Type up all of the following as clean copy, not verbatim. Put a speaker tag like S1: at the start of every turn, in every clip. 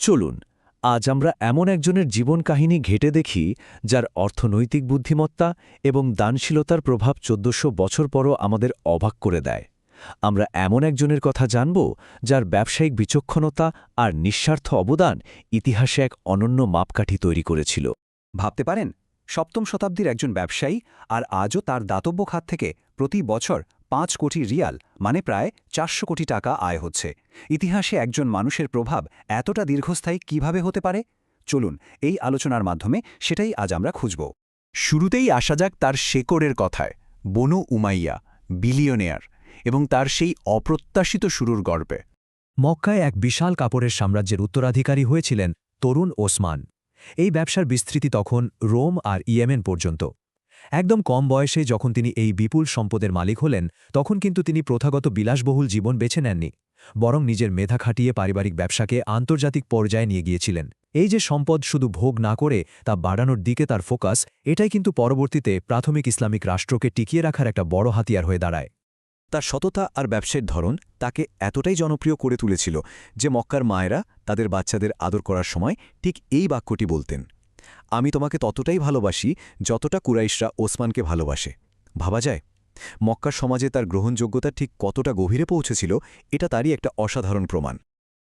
S1: চলুন আজ আমরা এমন একজনের জীবন কাহিনী ঘেঁটে দেখি যার অর্থনৈতিক বুদ্ধিমত্তা এবং দানশীলতার প্রভাব ১৪০০ বছর পরও আমাদের অবাক করে দেয়। আমরা এমন একজনের কথা জানব যার ব্যবসায়িক বিচক্ষণতা আর নিঃস্বার্থ অবদান ইতিহাসে এক অনন্য মাপকাঠি তৈরি করেছিল।
S2: ভাবতে পারেন, সপ্তম শতাব্দীর একজন ব্যবসায়ী, আর আজও তার দাতব্য খাত থেকে প্রতি বছর ৫ কোটি রিয়াল মানে প্রায় ৪০০ কোটি টাকা আয় হচ্ছে। ইতিহাসে একজন মানুষের প্রভাব এতটা দীর্ঘস্থায়ী কিভাবে হতে পারে? চলুন এই আলোচনার মাধ্যমে সেটাই আজ আমরা খুঁজব।
S3: শুরুতেই আসা যাক তার শেকড়ের কথায়, বনু উমাইয়া, বিলিয়নেয়ার এবং তার সেই অপ্রত্যাশিত শুরুর গর্বে।
S4: মক্কায় এক বিশাল কাপড়ের সাম্রাজ্যের উত্তরাধিকারী হয়েছিলেন তরুণ ওসমান। এই ব্যবসার বিস্তৃতি তখন রোম আর ইয়েমেন পর্যন্ত। একদম কম বয়সে যখন তিনি এই বিপুল সম্পদের মালিক হলেন, তখন কিন্তু তিনি প্রথাগত বিলাসবহুল জীবন বেছে নেননি, বরং নিজের মেধা খাটিয়ে পারিবারিক ব্যবসাকে আন্তর্জাতিক পর্যায়ে নিয়ে গিয়েছিলেন। এই যে সম্পদ শুধু ভোগ না করে তা বাড়ানোর দিকে তার ফোকাস, এটাই কিন্তু পরবর্তীতে প্রাথমিক ইসলামিক রাষ্ট্রকে টিকিয়ে রাখার একটা বড় হাতিয়ার হয়ে দাঁড়ায়।
S2: তার সততা আর ব্যবসায়ের ধরন তাকে এতটাই জনপ্রিয় করে তুলেছিল যে মক্কার মায়েরা তাদের বাচ্চাদের আদর করার সময় ঠিক এই বাক্যটি বলতেন, আমি তোমাকে ততটাই ভালোবাসি যতটা কুরাইশরা ওসমানকে ভালোবাসে। ভাবা যায় মক্কার সমাজে তার গ্রহণযোগ্যতা ঠিক কতটা গভীরে পৌঁছেছিল, এটা তারই একটা অসাধারণ প্রমাণ।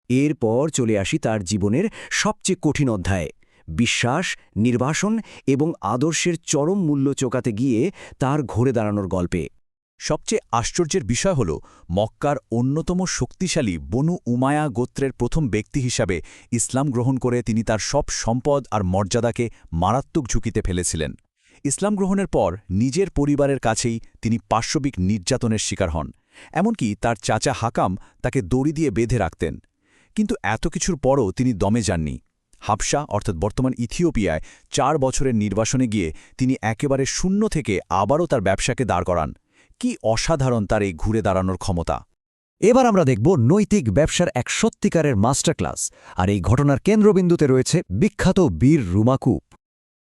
S5: এরপর চলে আসি তার জীবনের সবচেয়ে কঠিন অধ্যায়ে, বিশ্বাস, নির্বাসন এবং আদর্শের চরম মূল্য চোকাতে গিয়ে তার ঘুরে দাঁড়ানোর গল্পে।
S3: সবচেয়ে আশ্চর্যের বিষয় হল, মক্কার অন্যতম শক্তিশালী বনু উমায়া গোত্রের প্রথম ব্যক্তি হিসাবে ইসলাম গ্রহণ করে তিনি তার সব সম্পদ আর মর্যাদাকে মারাত্মক ঝুঁকিতে ফেলেছিলেন। ইসলাম গ্রহণের পর নিজের পরিবারের কাছেই তিনি পাশবিক নির্যাতনের শিকার হন, এমনকি তার চাচা হাকাম তাকে দড়ি দিয়ে বেঁধে রাখতেন। কিন্তু এত কিছুর পরও তিনি দমে যাননি। হাবশা অর্থাৎ বর্তমান ইথিওপিয়ায় ৪ বছরের নির্বাসনে গিয়ে তিনি একেবারে শূন্য থেকে আবারও তার ব্যবসাকে দাঁড় করান। কি অসাধারণ তার এই ঘুরে দাঁড়ানোর ক্ষমতা!
S5: এবার আমরা দেখব নৈতিক ব্যবসার এক সত্যিকারের মাস্টার ক্লাস, আর এই ঘটনার কেন্দ্রবিন্দুতে রয়েছে বিখ্যাত বীর রুমাকুপ।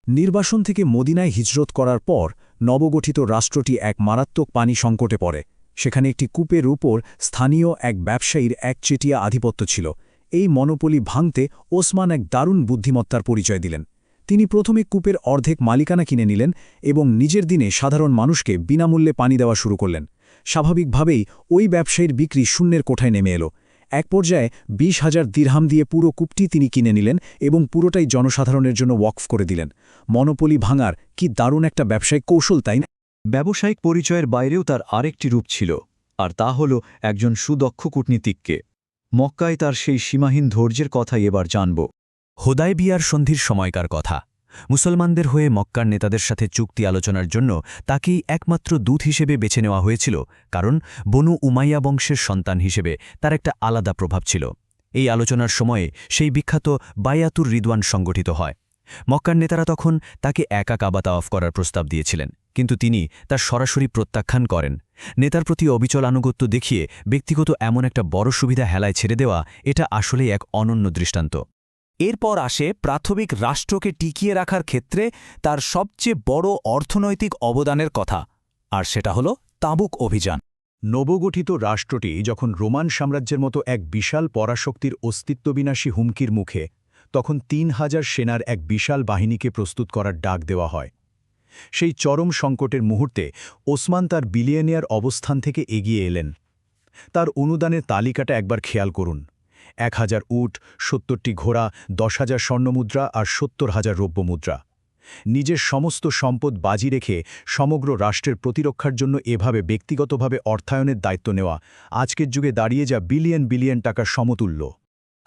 S6: নির্বাসন থেকে মদিনায় হিজরত করার পর নবগঠিত রাষ্ট্রটি এক মারাত্মক পানি সংকটে পড়ে। সেখানে একটি কূপের উপর স্থানীয় এক ব্যবসায়ীর একচেটিয়া আধিপত্য ছিল। এই মনোপলি ভাঙতে ওসমান এক দারুণ বুদ্ধিমত্তার পরিচয় দিলেন। তিনি প্রথমে কূপের অর্ধেক মালিকানা কিনে নিলেন এবং নিজের দিনে সাধারণ মানুষকে বিনামূল্যে পানি দেওয়া শুরু করলেন। স্বাভাবিকভাবেই ওই ব্যবসায়ীর বিক্রি শূন্যের কোঠায় নেমে এলো। এক পর্যায়ে ২০,০০০ দিরহাম দিয়ে পুরো কূপটি তিনি কিনে নিলেন এবং পুরোটাই জনসাধারণের জন্য ওয়াকফ করে দিলেন। মনোপলি ভাঙার কি দারুণ একটা ব্যবসায়িক কৌশল, তাই না?
S4: ব্যবসায়িক পরিচয়ের বাইরেও তার আরেকটি রূপ ছিল, আর তা হল একজন সুদক্ষ কূটনীতিককে। মক্কায় তার সেই সীমাহীন ধৈর্যের কথাই এবার জানব। হুদায়বিয়ার সন্ধির সময়কার কথা। মুসলমানদের হয়ে মক্কার নেতাদের সাথে চুক্তি আলোচনার জন্য তাকেই একমাত্র দূত হিসেবে বেছে নেওয়া হয়েছিল, কারণ বনু উমাইয়া বংশের সন্তান হিসেবে তার একটা আলাদা প্রভাব ছিল। এই আলোচনার সময়ে সেই বিখ্যাত বায়াতুর রিদওয়ান সংগঠিত হয়। মক্কার নেতারা তখন তাকে একা কাবা তাওয়াফ করার প্রস্তাব দিয়েছিলেন, কিন্তু তিনি তার সরাসরি প্রত্যাখ্যান করেন। নেতার প্রতি অবিচল আনুগত্য দেখিয়ে ব্যক্তিগত এমন একটা বড় সুবিধা হেলায় ছেড়ে দেওয়া, এটা আসলেই এক অনন্য দৃষ্টান্ত।
S3: এরপর আসে প্রাথমিক রাষ্ট্রকে টিকিয়ে রাখার ক্ষেত্রে তার সবচেয়ে বড় অর্থনৈতিক অবদানের কথা, আর সেটা হল তাবুক অভিযান।
S6: নবগঠিত রাষ্ট্রটি যখন রোমান সাম্রাজ্যের মতো এক বিশাল পরাশক্তির অস্তিত্ববিনাশী হুমকির মুখে, তখন ৩,০০০ সেনার এক বিশাল বাহিনীকে প্রস্তুত করার ডাক দেওয়া হয়। সেই চরম সংকটের মুহূর্তে ওসমান তার বিলিয়নিয়ার অবস্থান থেকে এগিয়ে এলেন। তার অনুদানের তালিকাটা একবার খেয়াল করুন: ১,০০০ উট, ৭০টি ঘোড়া, ১০,০০০ স্বর্ণমুদ্রা আর ৭০,০০০ রৌপ্য মুদ্রা। নিজের সমস্ত সম্পদ বাজি রেখে সমগ্র রাষ্ট্রের প্রতিরক্ষার জন্য এভাবে ব্যক্তিগতভাবে অর্থায়নের দায়িত্ব নেওয়া আজকের যুগে দাঁড়িয়ে যা বিলিয়ন বিলিয়ন টাকার সমতুল্য।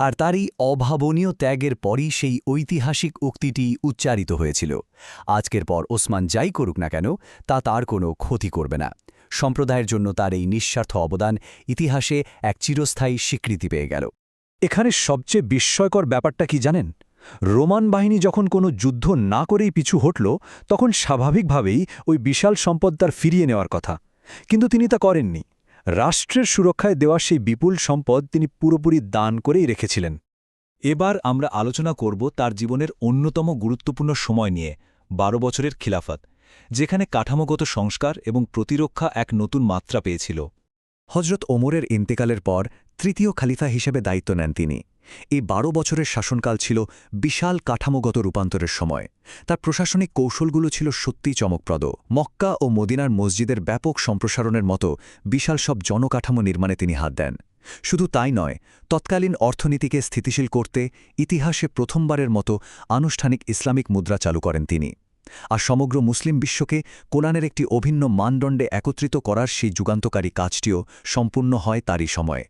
S2: আর তার এই অভাবনীয় ত্যাগের পরই সেই ঐতিহাসিক উক্তিটি উচ্চারিত হয়েছিল, আজকের পর ওসমান যাই করুক না কেন তা তার কোনো ক্ষতি করবে না। সম্প্রদায়ের জন্য তার এই নিঃস্বার্থ অবদান ইতিহাসে এক চিরস্থায়ী স্বীকৃতি পেয়ে গেল।
S4: এখানে সবচেয়ে বিস্ময়কর ব্যাপারটা কি জানেন? রোমান বাহিনী যখন কোনো যুদ্ধ না করেই পিছু হটল, তখন স্বাভাবিকভাবেই ওই বিশাল সম্পদ তার ফিরিয়ে নেওয়ার কথা, কিন্তু তিনি তা করেননি। রাষ্ট্রের সুরক্ষায় দেওয়া সেই বিপুল সম্পদ তিনি পুরোপুরি দান করেই রেখেছিলেন।
S1: এবার আমরা আলোচনা করব তার জীবনের অন্যতম গুরুত্বপূর্ণ সময় নিয়ে, ১২ বছরের খিলাফত, যেখানে কাঠামোগত সংস্কার এবং প্রতিরক্ষা এক নতুন মাত্রা পেয়েছিল।
S5: হজরত ওমরের ইন্তেকালের পর তৃতীয় খলিফা হিসেবে দায়িত্ব নেন তিনি।
S2: এই ১২ বছরের শাসনকাল ছিল বিশাল কাঠামোগত রূপান্তরের সময়। তার প্রশাসনিক কৌশলগুলো ছিল সত্যিই চমকপ্রদ। মক্কা ও মদিনার মসজিদের ব্যাপক সম্প্রসারণের মতো বিশাল সব জনকাঠামো নির্মাণে তিনি হাত দেন। শুধু তাই নয়, তৎকালীন অর্থনীতিকে স্থিতিশীল করতে ইতিহাসে প্রথমবারের মতো আনুষ্ঠানিক ইসলামিক মুদ্রা চালু করেন তিনি। আর সমগ্র মুসলিম বিশ্বকে কোরআনের একটি অভিন্ন মানদণ্ডে একত্রিত করার সেই যুগান্তকারী কাজটিও সম্পূর্ণ হয় তারই সময়ে।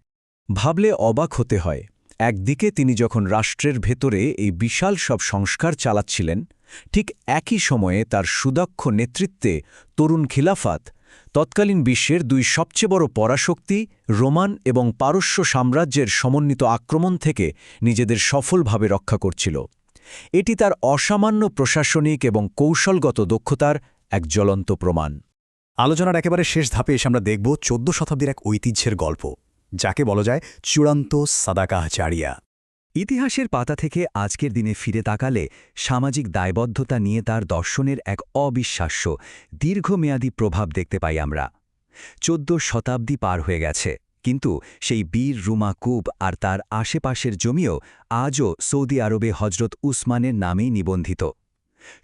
S1: ভাবলে অবাক হতে হয়, একদিকে তিনি যখন রাষ্ট্রের ভেতরে এই বিশাল সব সংস্কার চালাচ্ছিলেন, ঠিক একই সময়ে তার সুদক্ষ নেতৃত্বে তরুণ খিলাফাত তৎকালীন বিশ্বের দুই সবচেয়ে বড় পরাশক্তি রোমান এবং পারস্য সাম্রাজ্যের সমন্বিত আক্রমণ থেকে নিজেদের সফলভাবে রক্ষা করছিল। এটি তার অসামান্য প্রশাসনিক এবং কৌশলগত দক্ষতার এক জ্বলন্ত প্রমাণ।
S3: আলোচনার একেবারে শেষ ধাপে এসে আমরা দেখব ১৪ শতাব্দীর এক ঐতিহ্যের গল্প, যাকে বলা যায় চূড়ান্ত সাদাকাহ জারিয়া।
S2: ইতিহাসের পাতা থেকে আজকের দিনে ফিরে তাকালে সামাজিক দায়বদ্ধতা নিয়ে তার দর্শনের এক অবিশ্বাস্য দীর্ঘমেয়াদী প্রভাব দেখতে পাই আমরা। ১৪ শতাব্দী পার হয়ে গেছে, কিন্তু সেই বীর রুমা কুব আর তার আশেপাশের জমিও আজও সৌদি আরবে হজরত উসমানের নামেই নিবন্ধিত।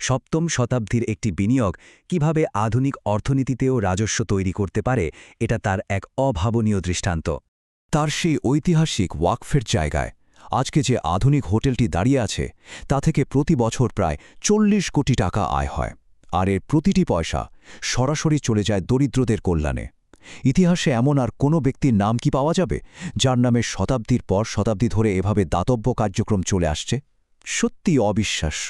S2: সপ্তম শতাব্দীর একটি বিনিয়োগ কিভাবে আধুনিক অর্থনীতিতেও রাজস্ব তৈরি করতে পারে, এটা তার এক অভাবনীয় দৃষ্টান্ত।
S3: তার সেই ঐতিহাসিক ওয়াকফের জায়গায় আজকে যে আধুনিক হোটেলটি দাঁড়িয়ে আছে, তা থেকে প্রতি বছর প্রায় ৪০ কোটি টাকা আয় হয়, আর এর প্রতিটি পয়সা সরাসরি চলে যায় দরিদ্রদের কল্যাণে। ইতিহাসে এমন আর কোনো ব্যক্তির নাম কি পাওয়া যাবে, যার নামে শতাব্দীর পর শতাব্দী ধরে এভাবে দাতব্য কার্যক্রম চলে আসছে? সত্যিই অবিশ্বাস্য।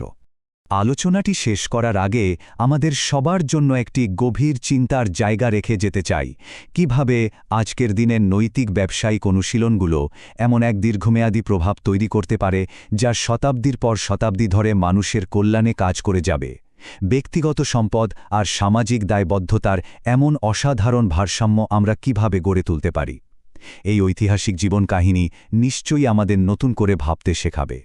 S4: আলোচনাটি শেষ করার আগে আমাদের সবার জন্য একটি গভীর চিন্তার জায়গা রেখে যেতে চাই, কিভাবে আজকের দিনের নৈতিক ব্যবসায়িক অনুশীলনগুলো এমন এক দীর্ঘমেয়াদী প্রভাব তৈরি করতে পারে, যা শতাব্দীর পর শতাব্দী ধরে মানুষের কল্যাণে কাজ করে যাবে। ব্যক্তিগত সম্পদ আর সামাজিক দায়বদ্ধতার এমন অসাধারণ ভারসাম্য আমরা কিভাবে গড়ে তুলতে পারি? এই ঐতিহাসিক জীবন কাহিনী নিশ্চয়ই আমাদের নতুন করে ভাবতে শেখাবে।